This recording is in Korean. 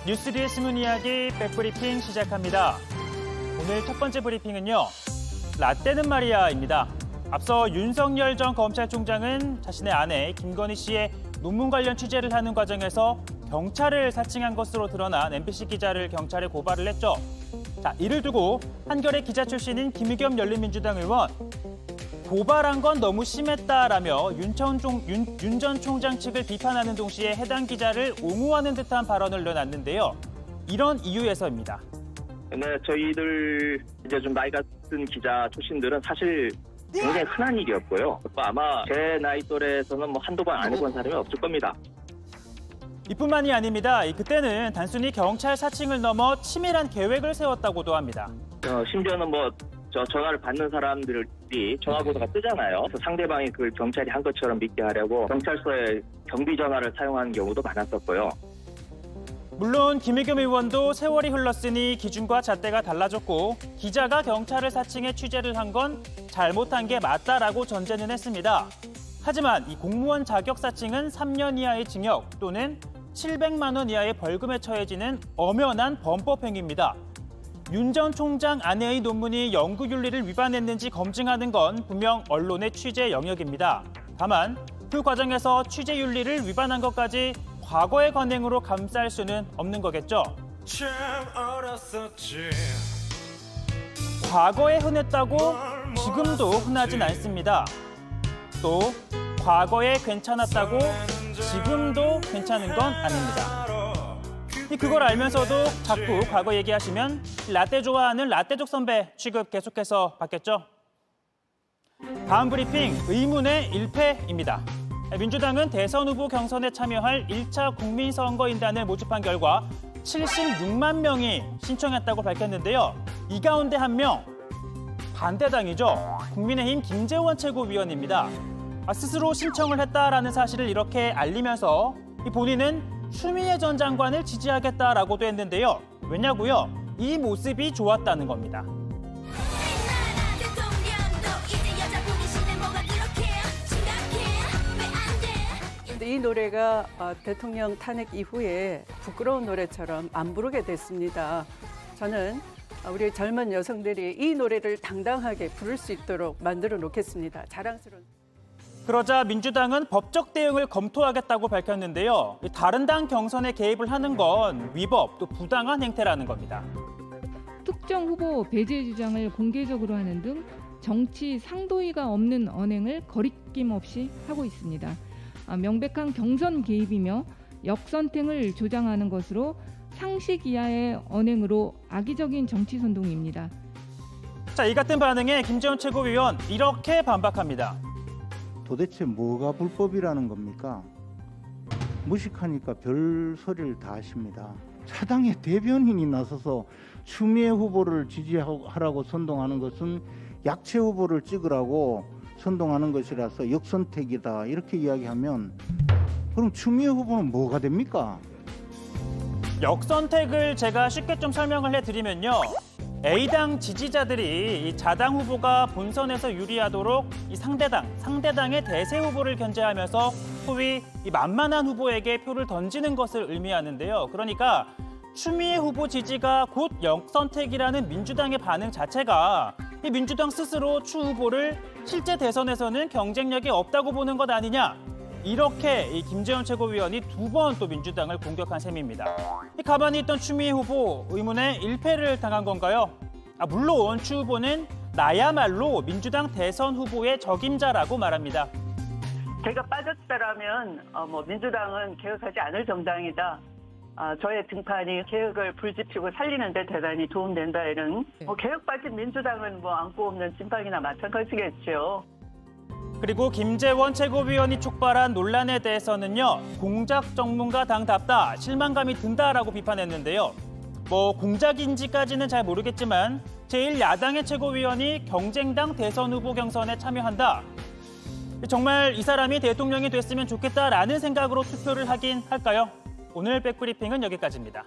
뉴스리의 숨은 이야기 백브리핑 시작합니다. 오늘 첫 번째 브리핑은요. 라떼는 말이야입니다. 앞서 윤석열 전 검찰총장은 자신의 아내 김건희 씨의 논문 관련 취재를 하는 과정에서 경찰을 사칭한 것으로 드러난 MBC 기자를 경찰에 고발을 했죠. 자, 이를 두고 한겨레 기자 출신인 김의겸 열린민주당 의원, 고발한 건 너무 심했다라며 윤 전 총장 측을 비판하는 동시에 해당 기자를 옹호하는 듯한 발언을 내놨는데요. 이런 이유에서입니다. 네, 저희들 이제 좀 나이가 든 기자 출신들은 사실 굉장히 흔한 일이었고요. 아마 제 나이 또래에서는 한두 번 안 해본 사람이 없을 겁니다. 이뿐만이 아닙니다. 그때는 단순히 경찰 사칭을 넘어 치밀한 계획을 세웠다고도 합니다. 심지어는 전화를 받는 사람들이 전화번호가 뜨잖아요. 그래서 상대방이 그걸 경찰이 한 것처럼 믿게 하려고 경찰서에 경비 전화를 사용하는 경우도 많았었고요. 물론 김의겸 의원도 세월이 흘렀으니 기준과 잣대가 달라졌고 기자가 경찰을 사칭해 취재를 한 건 잘못한 게 맞다라고 전제는 했습니다. 하지만 이 공무원 자격 사칭은 3년 이하의 징역 또는 700만 원 이하의 벌금에 처해지는 엄연한 범법 행위입니다. 윤 전 총장 아내의 논문이 연구윤리를 위반했는지 검증하는 건 분명 언론의 취재 영역입니다. 다만 그 과정에서 취재윤리를 위반한 것까지 과거의 관행으로 감쌀 수는 없는 거겠죠. 참 어렸었지. 과거에 흔했다고 지금도 흔하진 않습니다. 또 과거에 괜찮았다고 지금도 괜찮은 건 아닙니다. 그걸 알면서도 자꾸 과거 얘기하시면 라떼 좋아하는 라떼족 선배 취급 계속해서 받겠죠. 다음 브리핑 의문의 1패입니다. 민주당은 대선 후보 경선에 참여할 1차 국민선거인단을 모집한 결과 76만 명이 신청했다고 밝혔는데요. 이 가운데 한 명, 반대당이죠. 국민의힘 김재원 최고위원입니다. 스스로 신청을 했다라는 사실을 이렇게 알리면서 본인은 추미애 전 장관을 지지하겠다라고도 했는데요. 왜냐고요? 이 모습이 좋았다는 겁니다. 이 노래가 대통령 탄핵 이후에 부끄러운 노래처럼 안 부르게 됐습니다. 저는 우리 젊은 여성들이 이 노래를 당당하게 부를 수 있도록 만들어 놓겠습니다. 자랑스러운. 그러자 민주당은 법적 대응을 검토하겠다고 밝혔는데요. 다른 당 경선에 개입을 하는 건 위법, 또 부당한 행태라는 겁니다. 특정 후보 배제 주장을 공개적으로 하는 등 정치 상도의가 없는 언행을 거리낌 없이 하고 있습니다. 명백한 경선 개입이며 역선택을 조장하는 것으로 상식 이하의 언행으로 악의적인 정치 선동입니다. 자, 이 같은 반응에 김재원 최고위원 이렇게 반박합니다. 도대체 뭐가 불법이라는 겁니까? 무식하니까 별 소리를 다 하십니다. 차당의 대변인이 나서서 추미애 후보를 지지하라고 선동하는 것은 약체 후보를 찍으라고 선동하는 것이라서 역선택이다 이렇게 이야기하면 그럼 추미애 후보는 뭐가 됩니까? 역선택을 제가 쉽게 좀 설명을 해드리면요. A당 지지자들이 이 자당 후보가 본선에서 유리하도록 이 상대당의 대세 후보를 견제하면서 소위 이 만만한 후보에게 표를 던지는 것을 의미하는데요. 그러니까 추미애 후보 지지가 곧 역선택이라는 민주당의 반응 자체가 이 민주당 스스로 추 후보를 실제 대선에서는 경쟁력이 없다고 보는 것 아니냐. 이렇게 이 김재원 최고위원이 두 번 또 민주당을 공격한 셈입니다. 가만히 있던 추미애 후보 의문의 1패를 당한 건가요? 물론 추 후보는 나야말로 민주당 대선 후보의 적임자라고 말합니다. 제가 빠졌다라면 민주당은 개혁하지 않을 정당이다. 저의 등판이 개혁을 불지피고 살리는 데 대단히 도움된다. 이런 개혁 빠진 민주당은 안고 없는 찐빵이나 마찬가지겠죠. 그리고 김재원 최고위원이 촉발한 논란에 대해서는요. 공작 전문가당답다, 실망감이 든다라고 비판했는데요. 공작인지까지는 잘 모르겠지만 제1야당의 최고위원이 경쟁당 대선 후보 경선에 참여한다. 정말 이 사람이 대통령이 됐으면 좋겠다라는 생각으로 투표를 하긴 할까요? 오늘 백브리핑은 여기까지입니다.